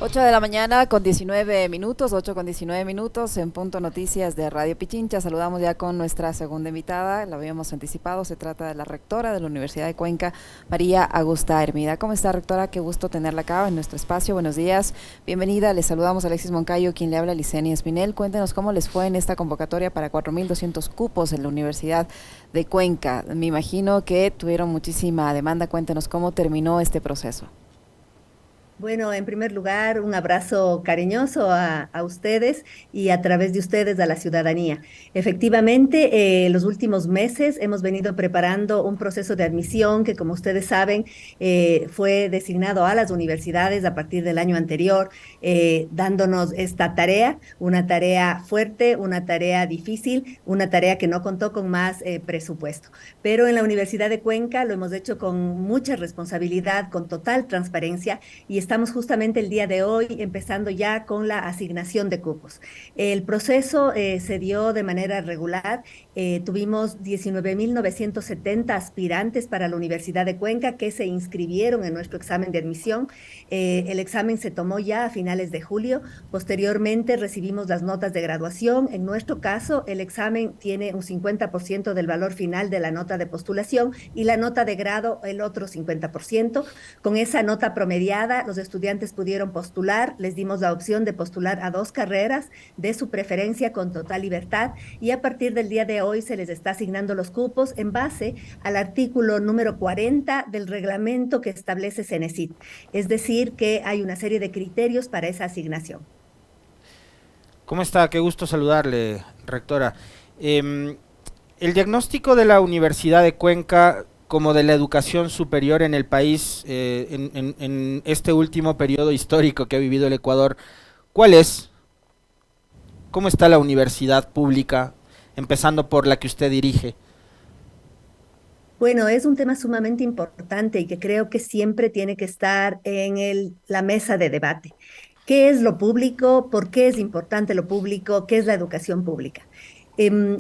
8 de la mañana con 19 minutos, 8 con 19 minutos en Punto Noticias de Radio Pichincha. Saludamos ya con nuestra segunda invitada, la habíamos anticipado, se trata de la rectora de la Universidad de Cuenca, María Augusta Hermida. ¿Cómo está, rectora? Qué gusto tenerla acá en nuestro espacio. Buenos días, bienvenida. Les saludamos a Alexis Moncayo, quien le habla, Licenia Espinel. Cuéntenos cómo les fue en esta convocatoria para 4.200 cupos en la Universidad de Cuenca. Me imagino que tuvieron muchísima demanda. Cuéntenos cómo terminó este proceso. Bueno, en primer lugar, un abrazo cariñoso a ustedes y a través de ustedes a la ciudadanía. Efectivamente, los últimos meses hemos venido preparando un proceso de admisión que, como ustedes saben, fue designado a las universidades a partir del año anterior, dándonos esta tarea, una tarea fuerte, una tarea difícil, una tarea que no contó con más presupuesto. Pero en la Universidad de Cuenca lo hemos hecho con mucha responsabilidad, con total transparencia y estamos justamente el día de hoy empezando ya con la asignación de cupos. El proceso se dio de manera regular. Tuvimos 19.970 aspirantes para la Universidad de Cuenca que se inscribieron en nuestro examen de admisión. El examen se tomó ya a finales de julio. Posteriormente recibimos las notas de graduación. En nuestro caso, el examen tiene un 50% del valor final de la nota de postulación y la nota de grado el otro 50%. Con esa nota promediada, los estudiantes pudieron postular, les dimos la opción de postular a 2 carreras de su preferencia con total libertad y a partir del día de hoy se les está asignando los cupos en base al artículo número 40 del reglamento que establece CENESID. Es decir, que hay una serie de criterios para esa asignación. ¿Cómo está? Qué gusto saludarle, rectora. El diagnóstico de la Universidad de Cuenca como de la educación superior en el país en este último periodo histórico que ha vivido el Ecuador, ¿cuál es? ¿Cómo está la universidad pública, empezando por la que usted dirige? Bueno, es un tema sumamente importante y que creo que siempre tiene que estar en la mesa de debate. ¿Qué es lo público? ¿Por qué es importante lo público? ¿Qué es la educación pública?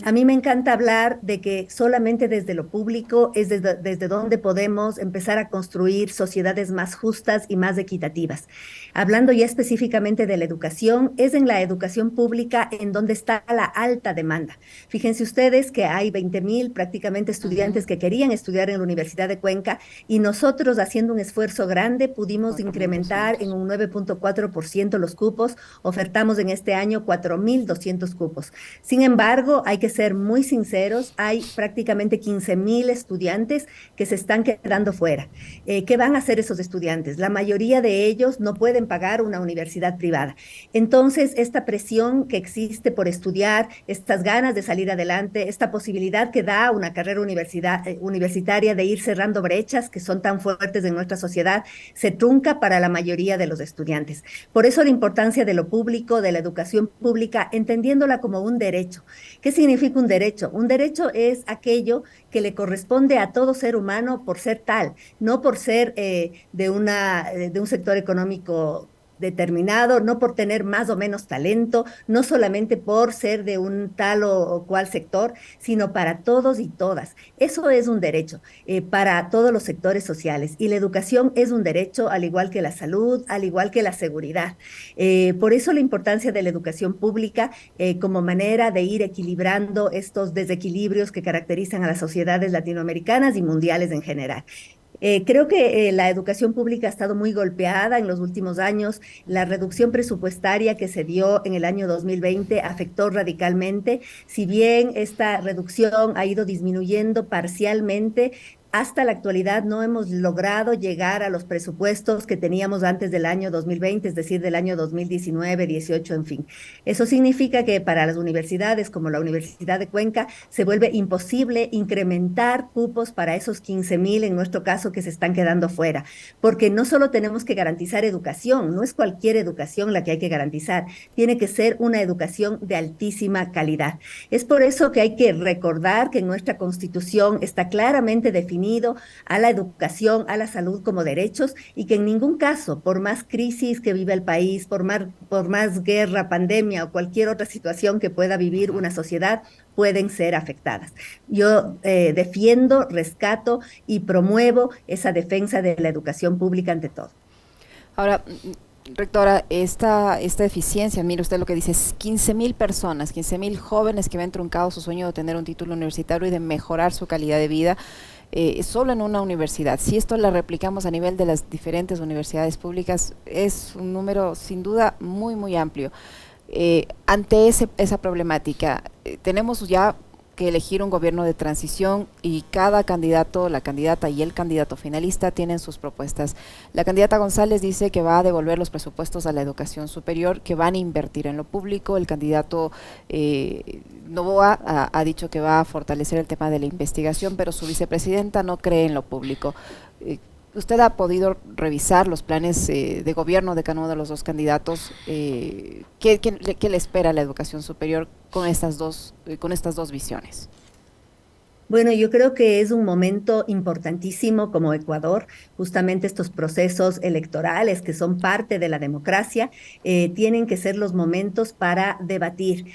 A mí me encanta hablar de que solamente desde lo público es desde donde podemos empezar a construir sociedades más justas y más equitativas. Hablando ya específicamente de la educación, es en la educación pública en donde está la alta demanda. Fíjense ustedes que hay 20.000 prácticamente Ujú. estudiantes que querían estudiar en la Universidad de Cuenca y nosotros haciendo un esfuerzo grande pudimos incrementar en 4.200. un 9.4% los cupos, ofertamos en este año 4.200 cupos. Sin embargo, hay que ser muy sinceros, hay prácticamente 15.000 estudiantes que se están quedando fuera. ¿Qué van a hacer esos estudiantes? La mayoría de ellos no pueden pagar una universidad privada. Entonces, esta presión que existe por estudiar, estas ganas de salir adelante, esta posibilidad que da una carrera universitaria de ir cerrando brechas que son tan fuertes en nuestra sociedad, se trunca para la mayoría de los estudiantes. Por eso la importancia de lo público, de la educación pública, entendiéndola como un derecho. ¿Qué significa un derecho? Un derecho es aquello que le corresponde a todo ser humano por ser tal, no por ser de un sector económico determinado, no por tener más o menos talento, no solamente por ser de un tal o cual sector, sino para todos y todas. Eso es un derecho para todos los sectores sociales y la educación es un derecho al igual que la salud, al igual que la seguridad. Por eso la importancia de la educación pública como manera de ir equilibrando estos desequilibrios que caracterizan a las sociedades latinoamericanas y mundiales en general. Creo que la educación pública ha estado muy golpeada en los últimos años. La reducción presupuestaria que se dio en el año 2020 afectó radicalmente. Si bien esta reducción ha ido disminuyendo parcialmente, hasta la actualidad no hemos logrado llegar a los presupuestos que teníamos antes del año 2020, es decir, del año 2019, 18, en fin. Eso significa que para las universidades como la Universidad de Cuenca se vuelve imposible incrementar cupos para esos 15.000, en nuestro caso, que se están quedando fuera, porque no solo tenemos que garantizar educación, no es cualquier educación la que hay que garantizar, tiene que ser una educación de altísima calidad. Es por eso que hay que recordar que en nuestra Constitución está claramente definido a la educación, a la salud como derechos y que en ningún caso, por más crisis que vive el país, por más guerra, pandemia o cualquier otra situación que pueda vivir Ujú. una sociedad, pueden ser afectadas. Yo defiendo, rescato y promuevo esa defensa de la educación pública ante todo. Ahora, Rectora, esta eficiencia, mire usted lo que dice, es 15.000 personas, 15.000 jóvenes que ven truncado su sueño de tener un título universitario y de mejorar su calidad de vida, solo en una universidad. Si esto la replicamos a nivel de las diferentes universidades públicas, es un número sin duda muy, muy amplio. Ante esa problemática, tenemos ya que elegir un gobierno de transición y cada candidato, la candidata y el candidato finalista tienen sus propuestas. La candidata González dice que va a devolver los presupuestos a la educación superior, que van a invertir en lo público. El candidato Novoa ha dicho que va a fortalecer el tema de la investigación, pero su vicepresidenta no cree en lo público. ¿Usted ha podido revisar los planes de gobierno de cada uno de los dos candidatos? ¿Qué le espera a la educación superior con estas dos visiones? Bueno, yo creo que es un momento importantísimo como Ecuador, justamente estos procesos electorales que son parte de la democracia, tienen que ser los momentos para debatir.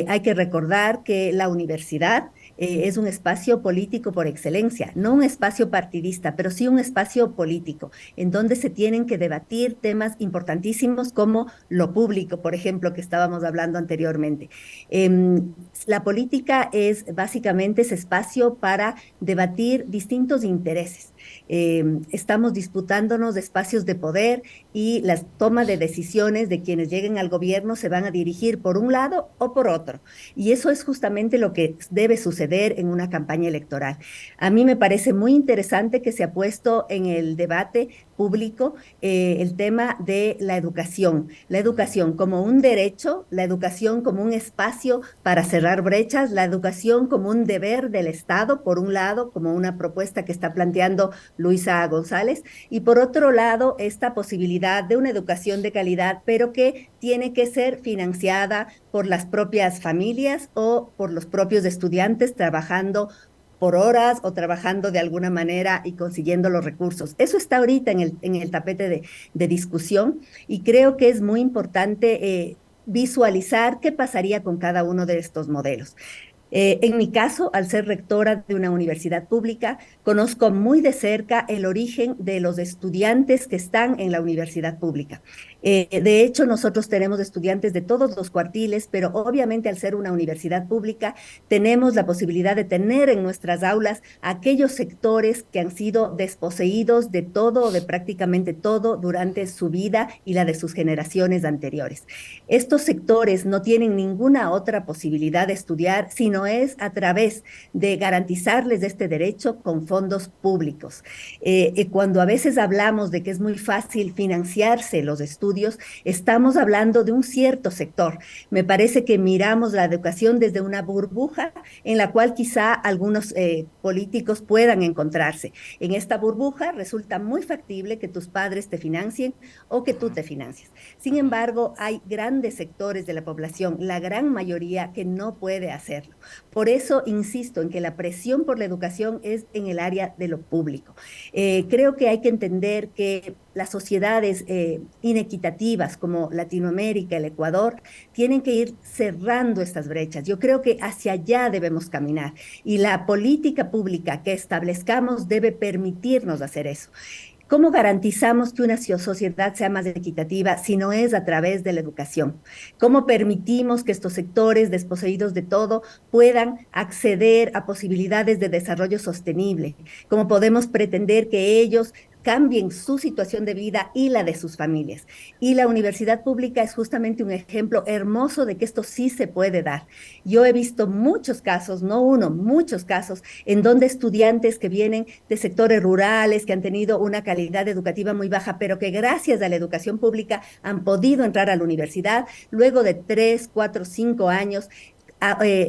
Hay que recordar que la universidad es un espacio político por excelencia, no un espacio partidista, pero sí un espacio político, en donde se tienen que debatir temas importantísimos como lo público, por ejemplo, que estábamos hablando anteriormente. La política es básicamente ese espacio para debatir distintos intereses. Estamos disputándonos de espacios de poder y la toma de decisiones de quienes lleguen al gobierno se van a dirigir por un lado o por otro. Y eso es justamente lo que debe suceder en una campaña electoral. A mí me parece muy interesante que se ha puesto en el debate público el tema de la educación como un derecho, la educación como un espacio para cerrar brechas, la educación como un deber del Estado, por un lado, como una propuesta que está planteando Luisa González, y por otro lado, esta posibilidad de una educación de calidad, pero que tiene que ser financiada por las propias familias o por los propios estudiantes trabajando por horas o trabajando de alguna manera y consiguiendo los recursos. Eso está ahorita en el tapete de discusión y creo que es muy importante visualizar qué pasaría con cada uno de estos modelos. En mi caso, al ser rectora de una universidad pública, conozco muy de cerca el origen de los estudiantes que están en la universidad pública. De hecho, nosotros tenemos estudiantes de todos los cuartiles, pero obviamente al ser una universidad pública, tenemos la posibilidad de tener en nuestras aulas aquellos sectores que han sido desposeídos de todo o de prácticamente todo durante su vida y la de sus generaciones anteriores. Estos sectores no tienen ninguna otra posibilidad de estudiar, sino es a través de garantizarles este derecho con fondos públicos. Cuando a veces hablamos de que es muy fácil financiarse los estudios, estamos hablando de un cierto sector. Me parece que miramos la educación desde una burbuja en la cual quizá algunos políticos puedan encontrarse. En esta burbuja resulta muy factible que tus padres te financien o que tú te financies. Sin embargo, hay grandes sectores de la población, la gran mayoría, que no puede hacerlo. Por eso insisto en que la presión por la educación es en el área de lo público. Creo que hay que entender que las sociedades inequitativas como Latinoamérica, el Ecuador, tienen que ir cerrando estas brechas. Yo creo que hacia allá debemos caminar y la política pública que establezcamos debe permitirnos hacer eso. ¿Cómo garantizamos que una sociedad sea más equitativa si no es a través de la educación? ¿Cómo permitimos que estos sectores desposeídos de todo puedan acceder a posibilidades de desarrollo sostenible? ¿Cómo podemos pretender que ellos cambien su situación de vida y la de sus familias? Y la universidad pública es justamente un ejemplo hermoso de que esto sí se puede dar. Yo he visto muchos casos, no uno, muchos casos, en donde estudiantes que vienen de sectores rurales, que han tenido una calidad educativa muy baja, pero que gracias a la educación pública han podido entrar a la universidad, luego de 3, 4, 5 años,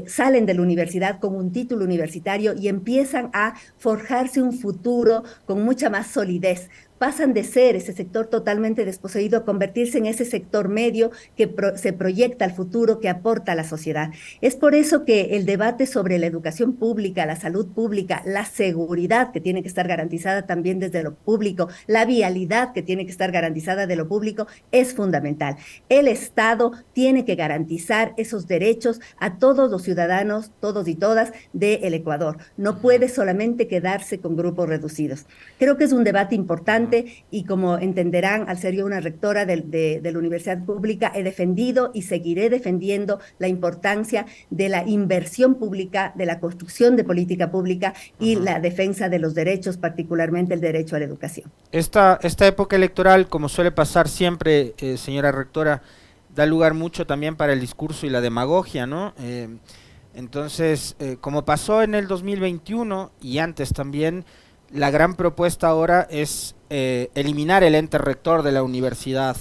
salen de la universidad con un título universitario y empiezan a forjarse un futuro con mucha más solidez. Pasan de ser ese sector totalmente desposeído a convertirse en ese sector medio que se proyecta al futuro, que aporta a la sociedad. Es por eso que el debate sobre la educación pública, la salud pública, la seguridad que tiene que estar garantizada también desde lo público, la vialidad que tiene que estar garantizada de lo público, es fundamental. El Estado tiene que garantizar esos derechos a todos los ciudadanos, todos y todas del Ecuador. No puede solamente quedarse con grupos reducidos. Creo que es un debate importante estudiante y como entenderán, al ser yo una rectora de la universidad pública, he defendido y seguiré defendiendo la importancia de la inversión pública, de la construcción de política pública y Ujú. la defensa de los derechos, particularmente el derecho a la educación. Esta época electoral, como suele pasar siempre, señora rectora, da lugar mucho también para el discurso y la demagogia, ¿no? Entonces, como pasó en el 2021 y antes también, la gran propuesta ahora es eliminar el ente rector de la universidad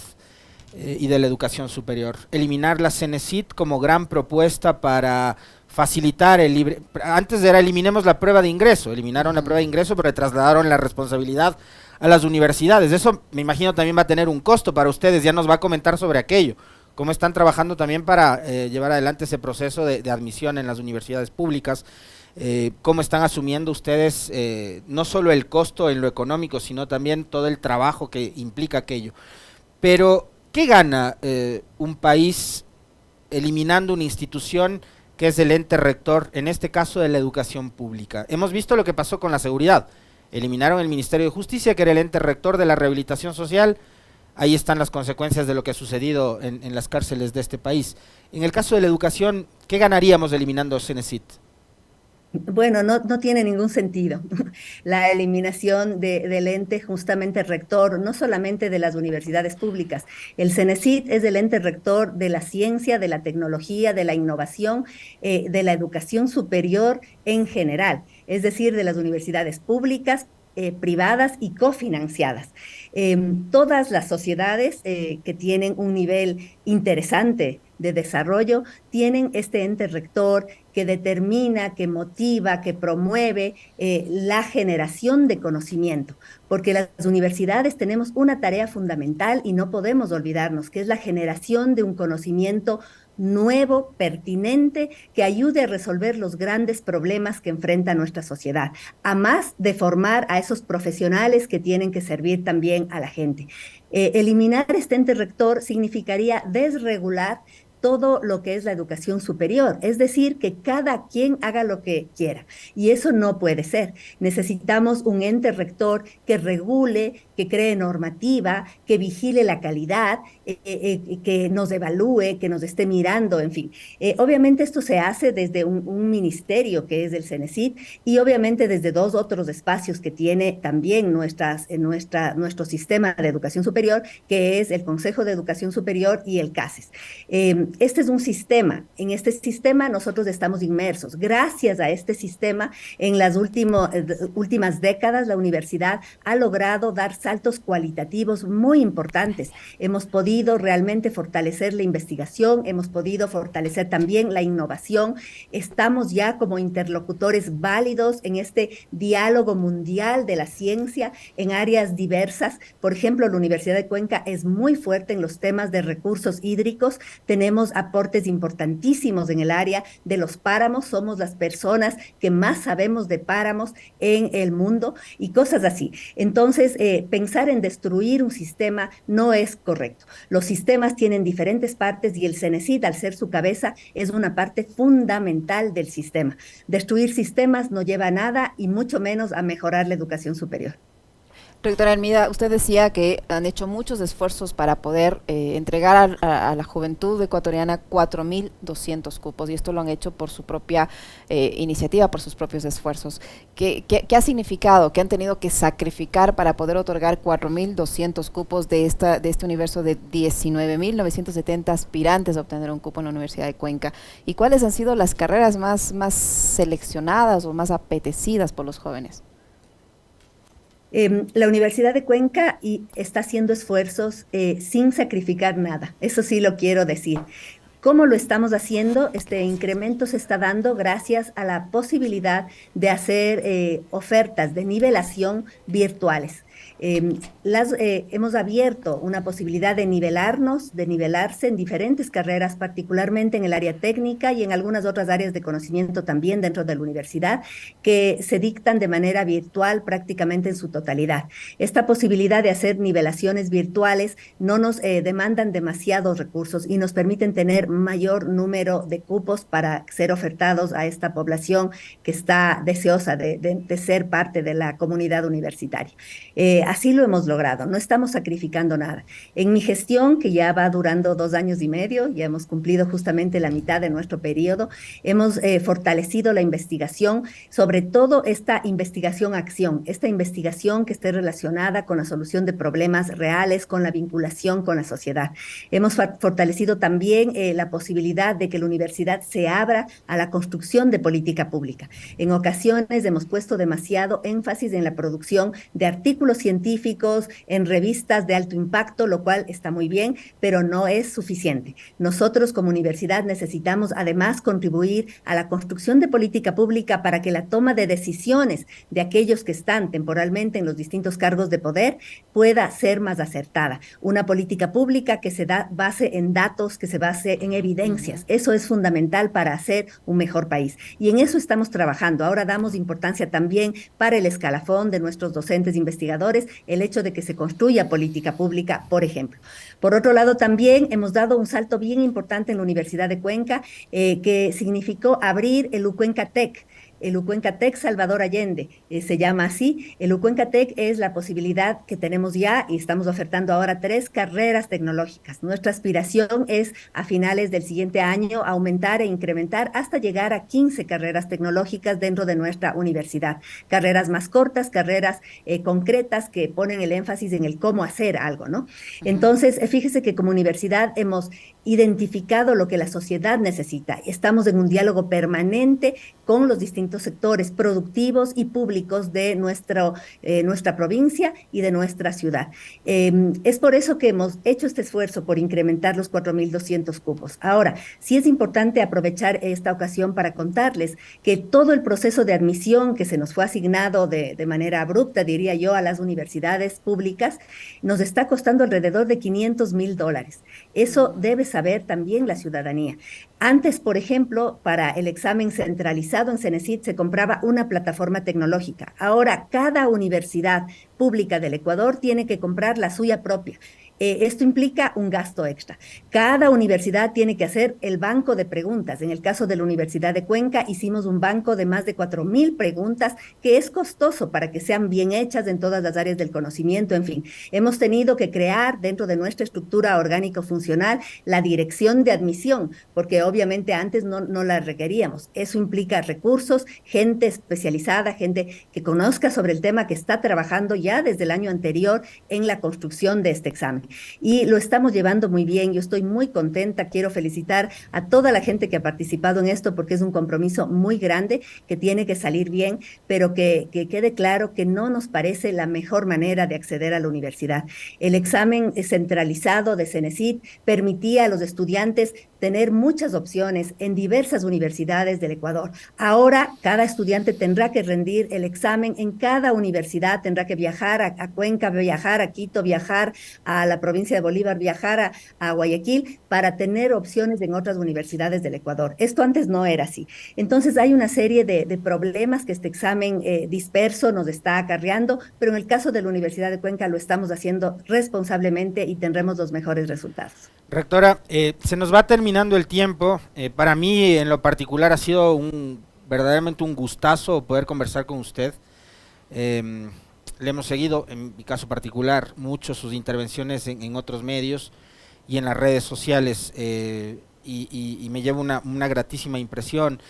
y de la educación superior, eliminar la CENESID como gran propuesta para facilitar el libre. Antes era eliminemos la prueba de ingreso, eliminaron la prueba de ingreso, pero le trasladaron la responsabilidad a las universidades. Eso me imagino también va a tener un costo para ustedes, ya nos va a comentar sobre aquello. Cómo están trabajando también para llevar adelante ese proceso de admisión en las universidades públicas, cómo están asumiendo ustedes no solo el costo en lo económico, sino también todo el trabajo que implica aquello. Pero, ¿qué gana un país eliminando una institución que es el ente rector, en este caso de la educación pública? Hemos visto lo que pasó con la seguridad. Eliminaron el Ministerio de Justicia, que era el ente rector de la rehabilitación social. Ahí están las consecuencias de lo que ha sucedido en las cárceles de este país. En el caso de la educación, ¿qué ganaríamos eliminando CENESID? Bueno, no tiene ningún sentido la eliminación del ente justamente rector, no solamente de las universidades públicas. El CENESID es el ente rector de la ciencia, de la tecnología, de la innovación, de la educación superior en general, es decir, de las universidades públicas, privadas y cofinanciadas. Todas las sociedades que tienen un nivel interesante de desarrollo tienen este ente rector que determina, que motiva, que promueve la generación de conocimiento, porque las universidades tenemos una tarea fundamental y no podemos olvidarnos, que es la generación de un conocimiento nuevo, pertinente, que ayude a resolver los grandes problemas que enfrenta nuestra sociedad, a más de formar a esos profesionales que tienen que servir también a la gente. Eliminar este ente rector significaría desregular todo lo que es la educación superior, es decir, que cada quien haga lo que quiera. Y eso no puede ser. Necesitamos un ente rector que regule, que cree normativa, que vigile la calidad, que nos evalúe, que nos esté mirando, en fin. Obviamente esto se hace desde un ministerio que es el CENESID y obviamente desde dos otros espacios que tiene también nuestro sistema de educación superior, que es el Consejo de Educación Superior y el CASES. Este es un sistema. En este sistema nosotros estamos inmersos. Gracias a este sistema, en las últimas décadas, la universidad ha logrado dar saltos cualitativos muy importantes. Hemos podido realmente fortalecer la investigación, hemos podido fortalecer también la innovación. Estamos ya como interlocutores válidos en este diálogo mundial de la ciencia en áreas diversas. Por ejemplo, la Universidad de Cuenca es muy fuerte en los temas de recursos hídricos. Tenemos aportes importantísimos en el área de los páramos, somos las personas que más sabemos de páramos en el mundo y cosas así. Entonces, pensar en destruir un sistema no es correcto. Los sistemas tienen diferentes partes y el CENESID, al ser su cabeza, es una parte fundamental del sistema. Destruir sistemas no lleva a nada y mucho menos a mejorar la educación superior. Rectora Hermida, usted decía que han hecho muchos esfuerzos para poder entregar a la juventud ecuatoriana 4.200 cupos y esto lo han hecho por su propia iniciativa, por sus propios esfuerzos. ¿Qué ha significado? ¿Qué han tenido que sacrificar para poder otorgar 4.200 cupos de este universo de 19.970 aspirantes a obtener un cupo en la Universidad de Cuenca? ¿Y cuáles han sido las carreras más seleccionadas o más apetecidas por los jóvenes? La Universidad de Cuenca está haciendo esfuerzos sin sacrificar nada, eso sí lo quiero decir. ¿Cómo lo estamos haciendo? Este incremento se está dando gracias a la posibilidad de hacer ofertas de nivelación virtuales. Hemos abierto una posibilidad de nivelarnos, de nivelarse en diferentes carreras, particularmente en el área técnica y en algunas otras áreas de conocimiento también dentro de la universidad, que se dictan de manera virtual prácticamente en su totalidad. Esta posibilidad de hacer nivelaciones virtuales no nos demandan demasiados recursos y nos permiten tener mayor número de cupos para ser ofertados a esta población que está deseosa de ser parte de la comunidad universitaria. Así lo hemos logrado, no estamos sacrificando nada. En mi gestión, que ya va durando 2 años y medio, ya hemos cumplido justamente la mitad de nuestro periodo, hemos fortalecido la investigación, sobre todo esta investigación-acción, esta investigación que esté relacionada con la solución de problemas reales, con la vinculación con la sociedad. Hemos fortalecido también la posibilidad de que la universidad se abra a la construcción de política pública. En ocasiones hemos puesto demasiado énfasis en la producción de artículos científicos, en revistas de alto impacto, lo cual está muy bien, pero no es suficiente. Nosotros como universidad necesitamos además contribuir a la construcción de política pública para que la toma de decisiones de aquellos que están temporalmente en los distintos cargos de poder pueda ser más acertada. Una política pública que se base en datos, que se base en evidencias. Eso es fundamental para hacer un mejor país. Y en eso estamos trabajando. Ahora damos importancia también para el escalafón de nuestros docentes investigadores, el hecho de que se construya política pública, por ejemplo. Por otro lado, también hemos dado un salto bien importante en la Universidad de Cuenca, que significó abrir el Ucuenca Tech. El Ucuenca Tech Salvador Allende, se llama así. El Ucuenca Tech es la posibilidad que tenemos ya y estamos ofertando ahora 3 carreras tecnológicas. Nuestra aspiración es a finales del siguiente año aumentar e incrementar hasta llegar a 15 carreras tecnológicas dentro de nuestra universidad. Carreras más cortas, carreras concretas que ponen el énfasis en el cómo hacer algo, ¿no? Entonces, fíjese que como universidad hemos identificado lo que la sociedad necesita. Estamos en un diálogo permanente con los distintos sectores productivos y públicos de nuestra provincia y de nuestra ciudad. Es por eso que hemos hecho este esfuerzo por incrementar los 4.200 cupos. Ahora, sí es importante aprovechar esta ocasión para contarles que todo el proceso de admisión que se nos fue asignado de manera abrupta, diría yo, a las universidades públicas, nos está costando alrededor de $500,000. Eso debe saber también la ciudadanía. Antes, por ejemplo, para el examen centralizado en Cenecit se compraba una plataforma tecnológica. Ahora, cada universidad pública del Ecuador tiene que comprar la suya propia. Esto implica un gasto extra. Cada universidad tiene que hacer el banco de preguntas. En el caso de la Universidad de Cuenca, hicimos un banco de más de 4.000 preguntas, que es costoso para que sean bien hechas en todas las áreas del conocimiento. En fin, hemos tenido que crear dentro de nuestra estructura orgánico-funcional la dirección de admisión, porque obviamente antes no la requeríamos. Eso implica recursos, gente especializada, gente que conozca sobre el tema, que está trabajando ya desde el año anterior en la construcción de este examen. Y lo estamos llevando muy bien. Yo estoy muy contenta. Quiero felicitar a toda la gente que ha participado en esto, porque es un compromiso muy grande que tiene que salir bien, pero que quede claro que no nos parece la mejor manera de acceder a la universidad. El examen centralizado de Cenecit permitía a los estudiantes tener muchas opciones en diversas universidades del Ecuador. Ahora cada estudiante tendrá que rendir el examen en cada universidad, tendrá que viajar a Cuenca, viajar a Quito, viajar a la provincia de Bolívar, viajar a Guayaquil para tener opciones en otras universidades del Ecuador. Esto antes no era así. Entonces hay una serie de problemas que este examen disperso nos está acarreando, pero en el caso de la Universidad de Cuenca lo estamos haciendo responsablemente y tendremos los mejores resultados. Rectora, se nos va terminando el tiempo. Para mí, en lo particular, ha sido verdaderamente un gustazo poder conversar con usted. Le hemos seguido, en mi caso particular, mucho sus intervenciones en otros medios y en las redes sociales, y me lleva una gratísima impresión.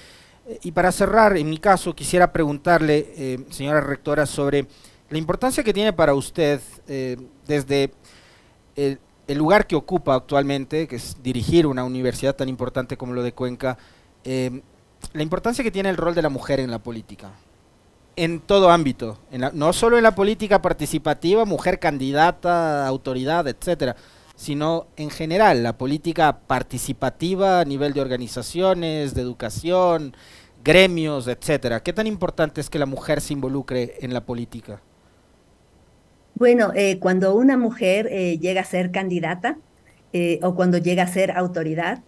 Y para cerrar, en mi caso, quisiera preguntarle, señora rectora, sobre la importancia que tiene para usted, desde el lugar que ocupa actualmente, que es dirigir una universidad tan importante como lo de Cuenca, la importancia que tiene el rol de la mujer en la política, en todo ámbito, no solo en la política participativa, mujer candidata, autoridad, etcétera, sino en general, la política participativa a nivel de organizaciones, de educación, gremios, etcétera. ¿Qué tan importante es que la mujer se involucre en la política? Bueno, cuando una mujer llega a ser candidata o cuando llega a ser autoridad,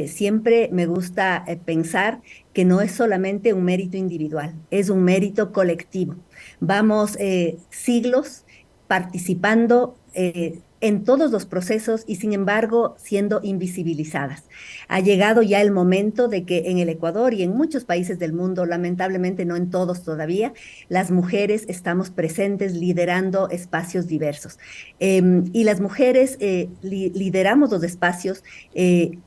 siempre me gusta pensar que no es solamente un mérito individual, es un mérito colectivo. Vamos siglos participando en todos los procesos y sin embargo siendo invisibilizadas. Ha llegado ya el momento de que en el Ecuador y en muchos países del mundo, lamentablemente no en todos todavía, las mujeres estamos presentes liderando espacios diversos. Y las mujeres lideramos los espacios,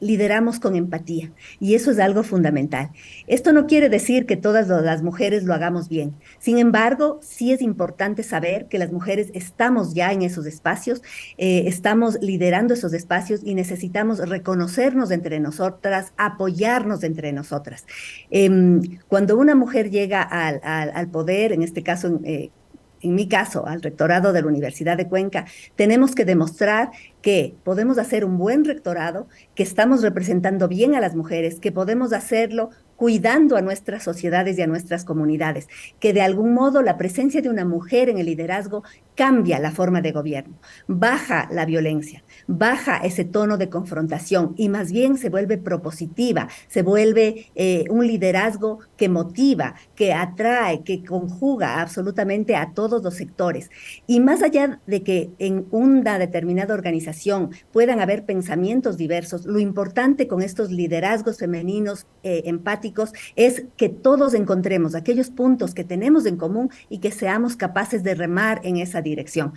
lideramos con empatía y eso es algo fundamental. Esto no quiere decir que todas las mujeres lo hagamos bien. Sin embargo, sí es importante saber que las mujeres estamos ya en esos espacios, estamos liderando esos espacios y necesitamos reconocernos entre nosotras, apoyarnos entre nosotras. Cuando una mujer llega al poder, en este caso, en mi caso, al rectorado de la Universidad de Cuenca, tenemos que demostrar que podemos hacer un buen rectorado, que estamos representando bien a las mujeres, que podemos hacerlo cuidando a nuestras sociedades y a nuestras comunidades, que de algún modo la presencia de una mujer en el liderazgo cambia la forma de gobierno, baja la violencia, baja ese tono de confrontación y más bien se vuelve propositiva, se vuelve un liderazgo que motiva, que atrae, que conjuga absolutamente a todos los sectores. Y más allá de que en una determinada organización puedan haber pensamientos diversos, lo importante con estos liderazgos femeninos empáticos es que todos encontremos aquellos puntos que tenemos en común y que seamos capaces de remar en esa dirección.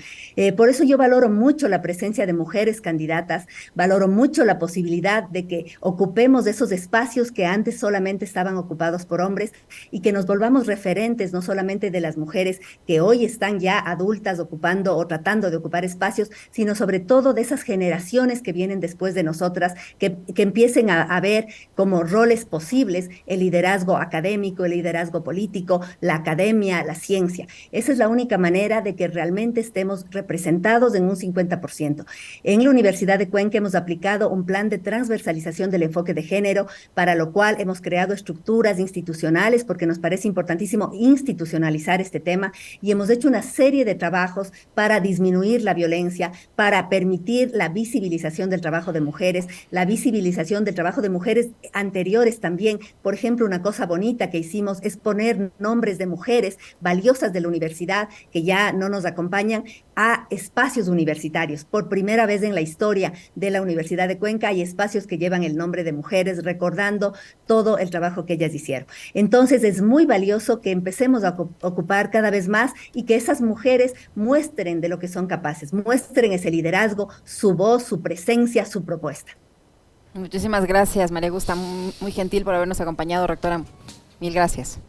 Por eso yo valoro mucho la presencia de mujeres candidatas, valoro mucho la posibilidad de que ocupemos esos espacios que antes solamente estaban ocupados por hombres y que nos volvamos referentes no solamente de las mujeres que hoy están ya adultas ocupando o tratando de ocupar espacios, sino sobre todo de esas generaciones que vienen después de nosotras, que empiecen a ver como roles posibles el liderazgo académico, el liderazgo político, la academia, la ciencia. Esa es la única manera de que realmente estemos representados en un 50%. En la Universidad de Cuenca hemos aplicado un plan de transversalización del enfoque de género, para lo cual hemos creado estructuras institucionales, porque nos parece importantísimo institucionalizar este tema, y hemos hecho una serie de trabajos para disminuir la violencia, para permitir la visibilización del trabajo de mujeres, la visibilización del trabajo de mujeres anteriores también. Por ejemplo, una cosa bonita que hicimos es poner nombres de mujeres valiosas de la universidad que ya no nos acompañan a espacios universitarios. Por primera vez en la historia de la Universidad de Cuenca hay espacios que llevan el nombre de mujeres, recordando todo el trabajo que ellas hicieron. Entonces es muy valioso que empecemos a ocupar cada vez más y que esas mujeres muestren de lo que son capaces, muestren ese liderazgo, su voz, su presencia, su propuesta. Muchísimas gracias, María Augusta, muy gentil por habernos acompañado, rectora. Mil gracias.